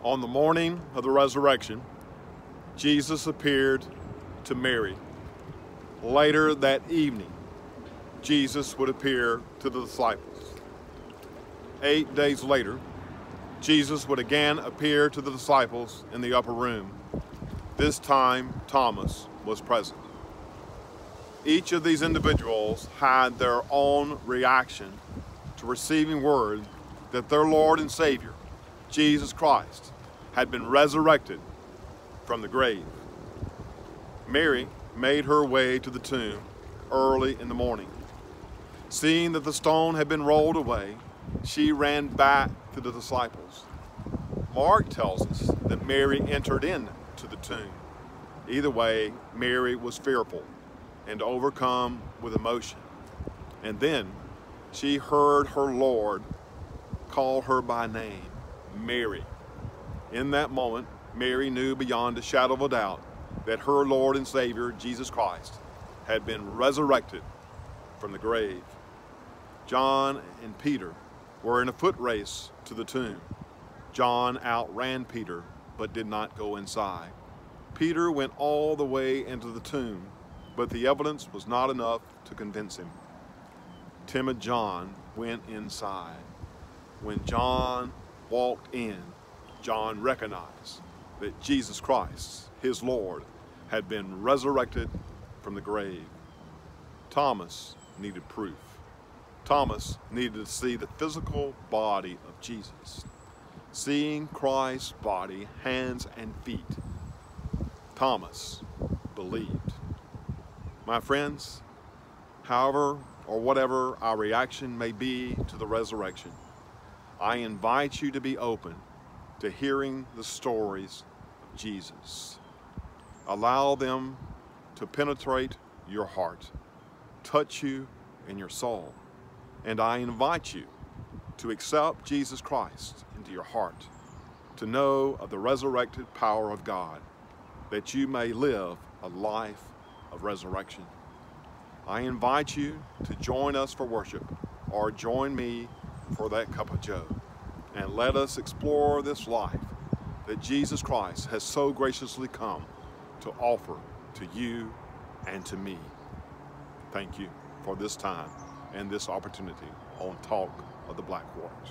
On the morning of the resurrection, Jesus appeared to Mary. Later that evening, Jesus would appear to the disciples. 8 days later, Jesus would again appear to the disciples in the upper room. This time, Thomas was present. Each of these individuals had their own reaction to receiving word that their Lord and Savior, Jesus Christ, had been resurrected from the grave. Mary made her way to the tomb early in the morning. Seeing that the stone had been rolled away, she ran back to the disciples. Mark tells us that Mary entered into the tomb. Either way, Mary was fearful and overcome with emotion. And then she heard her Lord call her by name, Mary. In that moment, Mary knew beyond a shadow of a doubt that her Lord and Savior, Jesus Christ, had been resurrected from the grave. John and Peter were in a foot race to the tomb. John outran Peter, but did not go inside. Peter went all the way into the tomb, but the evidence was not enough to convince him. Timid John went inside. When John walked in, John recognized that Jesus Christ, his Lord, had been resurrected from the grave. Thomas needed proof. Thomas needed to see the physical body of Jesus. Seeing Christ's body, hands and feet, Thomas believed. My friends, however or whatever our reaction may be to the resurrection, I invite you to be open to hearing the stories of Jesus. Allow them to penetrate your heart, touch you in your soul, and I invite you to accept Jesus Christ into your heart, to know of the resurrected power of God, that you may live a life of resurrection. I invite you to join us for worship, or join me for that cup of joe, and let us explore this life that Jesus Christ has so graciously come to offer to you and to me. Thank you for this time and this opportunity on Talk of the Black Waters.